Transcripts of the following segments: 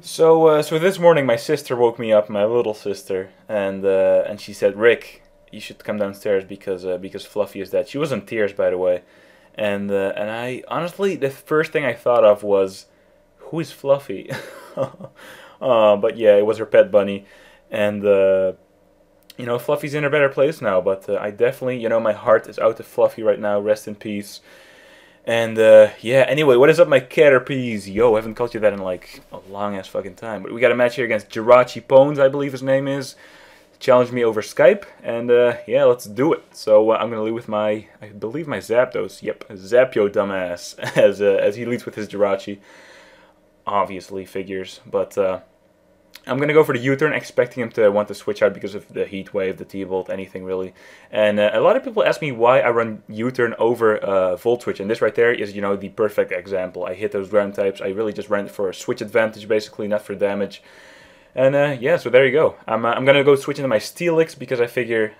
So this morning my sister woke me up, my little sister, and she said, "Rick, you should come downstairs because Fluffy is dead." She was in tears, by the way, and I honestly the first thing I thought of was, who is Fluffy? But yeah, it was her pet bunny, and Fluffy's in a better place now. But I definitely, my heart is out to Fluffy right now. Rest in peace. And yeah, anyway, what is up, my Caterpies? Yo, I haven't called you that in like a long ass fucking time. But we got a match here against Jirachi Pones, I believe his name is. Challenged me over Skype, and yeah, let's do it. So I'm gonna lead with I believe my Zapdos. Yep, Zapio dumbass, as he leads with his Jirachi. Obviously figures, but I'm going to go for the U-turn, expecting him to want to switch out because of the Heat Wave, the T-Bolt, anything really. And a lot of people ask me why I run U-turn over Volt Switch, and this right there is, the perfect example. I hit those ground types. I really just ran it for a switch advantage, basically, not for damage. And yeah, so there you go. I'm going to go switch into my Steelix because I figure...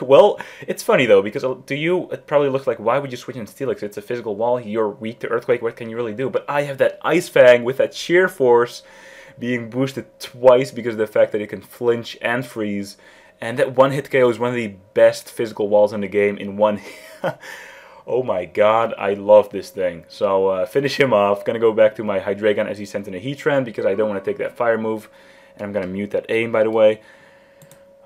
well, it's funny though, because to you, it probably looks like, why would you switch in Steelix? It's a physical wall, you're weak to Earthquake, what can you really do? But I have that Ice Fang with that sheer force being boosted twice because of the fact that it can flinch and freeze. And that one-hit KO is one of the best physical walls in the game in one... Oh my god, I love this thing. So finish him off. Gonna go back to my Hydreigon as he sent in a Heatran because I don't want to take that fire move. And I'm gonna mute that aim, by the way.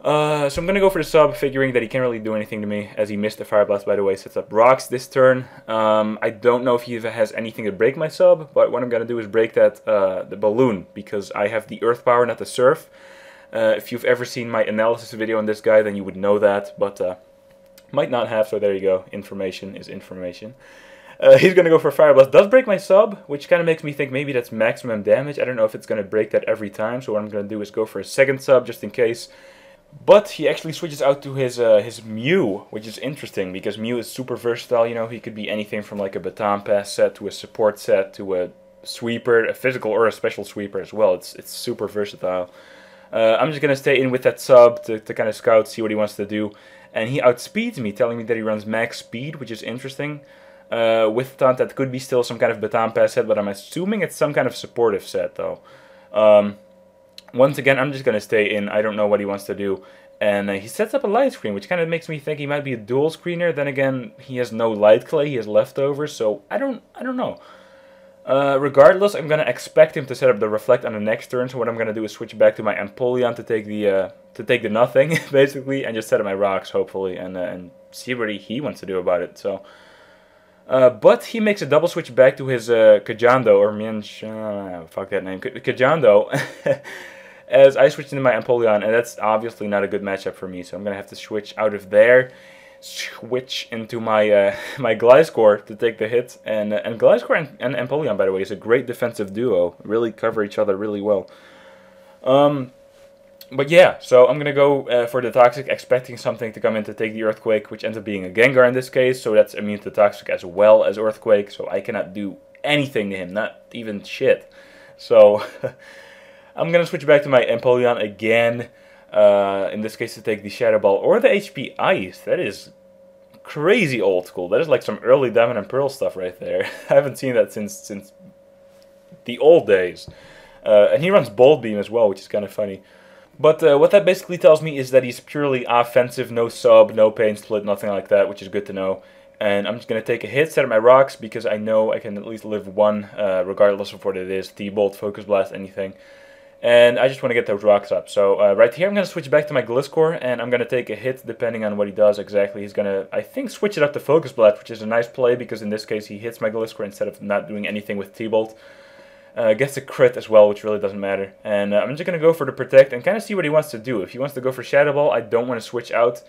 So I'm going to go for the sub, figuring that he can't really do anything to me, as he missed the Fire Blast, by the way, sets up rocks this turn. I don't know if he has anything to break my sub, but what I'm going to do is break that the balloon, because I have the Earth Power, not the Surf. If you've ever seen my analysis video on this guy, then you would know that, but might not have, so there you go. Information is information. He's going to go for Fire Blast. Does break my sub, which kind of makes me think maybe that's maximum damage. I don't know if it's going to break that every time, so what I'm going to do is go for a second sub, just in case. But he actually switches out to his Mew, which is interesting because Mew is super versatile. He could be anything from like a baton pass set to a support set to a sweeper, a physical or a special sweeper as well. It's super versatile. I'm just gonna stay in with that sub to kind of scout, see what he wants to do, and he outspeeds me, telling me that he runs max speed, which is interesting. With taunt, that could be still some kind of baton pass set, but I'm assuming it's some kind of supportive set though. Once again, I'm just going to stay in. I don't know what he wants to do. And he sets up a light screen, which kind of makes me think he might be a dual screener. Then again, he has no light clay, he has leftovers, so I don't know. Regardless, I'm going to expect him to set up the Reflect on the next turn, so what I'm going to do is switch back to my Empoleon to take the nothing, basically, and just set up my rocks, hopefully, and see what he wants to do about it. So, but he makes a double switch back to his Kajando, or fuck that name, Kajando, as I switched into my Empoleon, and that's obviously not a good matchup for me, so I'm going to have to switch out of there, switch into my my Gliscor to take the hit, and Gliscor and Empoleon, by the way, is a great defensive duo, really cover each other really well. But yeah, so I'm going to go for the Toxic, expecting something to come in to take the Earthquake, which ends up being a Gengar in this case, so that's immune to Toxic as well as Earthquake, so I cannot do anything to him, not even shit. So... I'm going to switch back to my Empoleon again, in this case to take the Shadow Ball or the HP Ice. That is crazy old school. That is like some early Diamond and Pearl stuff right there. I haven't seen that since the old days. And he runs Bolt Beam as well, which is kind of funny. But what that basically tells me is that he's purely offensive, no sub, no pain split, nothing like that, which is good to know. And I'm just going to take a hit, set up my rocks, because I know I can at least live one, regardless of what it is, T-Bolt, Focus Blast, anything. And I just want to get those rocks up. So right here I'm going to switch back to my Gliscor, and I'm going to take a hit depending on what he does exactly. He's going to, I think, switch it up to Focus Blast, which is a nice play, because in this case he hits my Gliscor instead of not doing anything with T-Bolt. Gets a crit as well, which really doesn't matter. And I'm just going to go for the Protect and kind of see what he wants to do. If he wants to go for Shadow Ball, I don't want to switch out,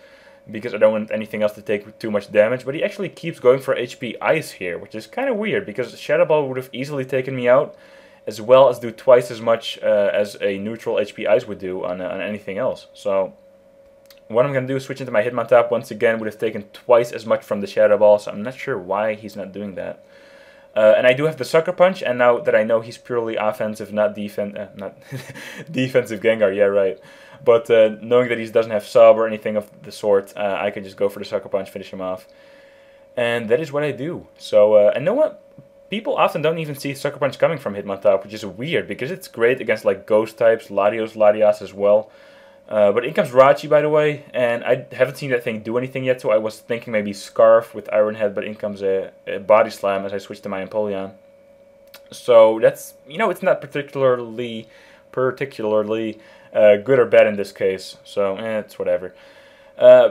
because I don't want anything else to take too much damage. But he actually keeps going for HP Ice here, which is kind of weird, because Shadow Ball would have easily taken me out, as well as do twice as much as a neutral HP Ice would do on anything else. So what I'm going to do is switch into my Hitmontop. Once again, would have taken twice as much from the Shadow Ball, so I'm not sure why he's not doing that. And I do have the Sucker Punch, and now that I know he's purely offensive, not defensive Gengar, yeah, right. But knowing that he doesn't have sub or anything of the sort, I can just go for the Sucker Punch, finish him off. And that is what I do. So, and know what? people often don't even see Sucker Punch coming from Hitmontop, which is weird, because it's great against like Ghost types, Latios, Latias as well. But in comes Rachi, by the way, and I haven't seen that thing do anything yet, so I was thinking maybe Scarf with Iron Head, but in comes a Body Slam as I switch to my Empoleon. So that's, you know, it's not particularly good or bad in this case, so it's whatever.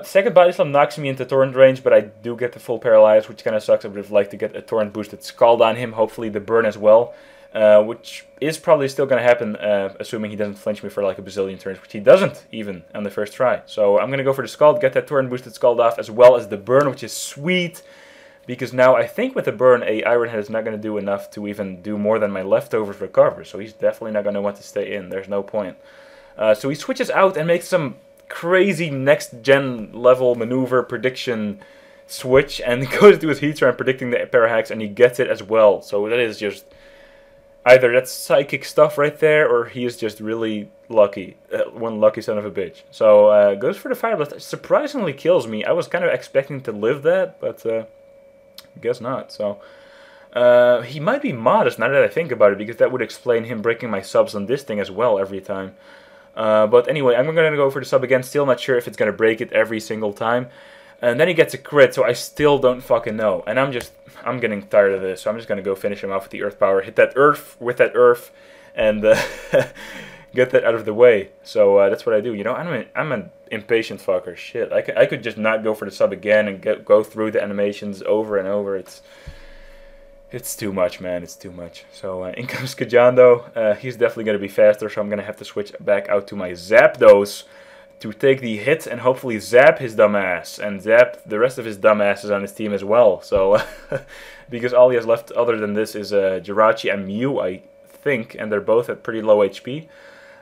Second Body Slam knocks me into Torrent range, but I do get the full Paralyze, which kind of sucks. I would have liked to get a Torrent boosted Scald on him, hopefully the burn as well. Which is probably still going to happen, assuming he doesn't flinch me for like a bazillion turns, which he doesn't even on the first try. So I'm going to go for the Scald, get that Torrent boosted Scald off, as well as the burn, which is sweet. Because now I think with the burn, a Iron Head is not going to do enough to even do more than my leftovers recover. So he's definitely not going to want to stay in. There's no point. So he switches out and makes some crazy next-gen level maneuver prediction switch. And goes to his Heatran predicting the Parahax, and he gets it as well. So that is just... either that's psychic stuff right there, or he is just really lucky. One lucky son of a bitch. So, goes for the Fire Blast. Surprisingly kills me. I was kind of expecting to live that, but guess not. So, he might be modest now that I think about it, because that would explain him breaking my subs on this thing as well every time. But anyway, I'm going to go for the sub again. Still not sure if it's going to break it every single time. And then he gets a crit, so I still don't fucking know. And I'm getting tired of this, so I'm just going to go finish him off with the Earth Power. Hit that Earth with that Earth, and get that out of the way. So that's what I do. You know, I'm an impatient fucker. Shit, I could just not go for the sub again and go through the animations over and over. It's too much, man. It's too much. So in comes Kajando. He's definitely going to be faster, so I'm going to have to switch back out to my Zapdos to take the hit and hopefully zap his dumbass and zap the rest of his dumbasses on his team as well. So, because all he has left other than this is Jirachi and Mew, I think, and they're both at pretty low HP.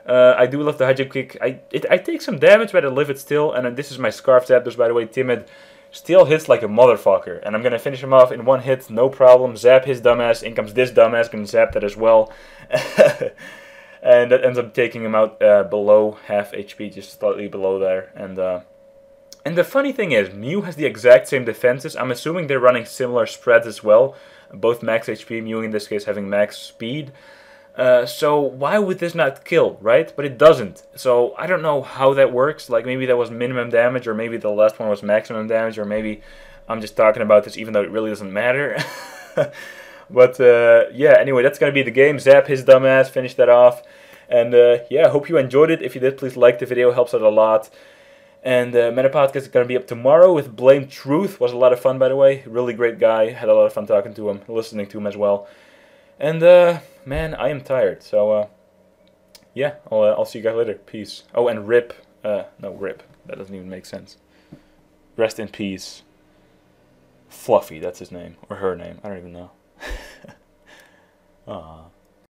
I do love the Hydro Kick. I take some damage, but I live it still. And this is my Scarf Zapdos, by the way. Timid still hits like a motherfucker, and I'm gonna finish him off in one hit, no problem. Zap his dumbass. In comes this dumbass, gonna zap that as well. And that ends up taking him out below half HP, just slightly below there. And the funny thing is, Mew has the exact same defenses. I'm assuming they're running similar spreads as well. Both max HP, Mew in this case having max speed. So why would this not kill, right? But it doesn't. So I don't know how that works. Like maybe that was minimum damage, or maybe the last one was maximum damage, or maybe I'm just talking about this even though it really doesn't matter. But yeah, anyway, that's going to be the game. Zap his dumbass, finish that off. And yeah, hope you enjoyed it. If you did, please like the video, helps out a lot. And Meta Podcast is going to be up tomorrow with Blame Truth. Was a lot of fun, by the way. Really great guy. Had a lot of fun talking to him, listening to him as well. And man, I am tired. So yeah, I'll see you guys later. Peace. Oh, and RIP. No, RIP. That doesn't even make sense. Rest in peace. Fluffy, that's his name. Or her name. I don't even know. Aww.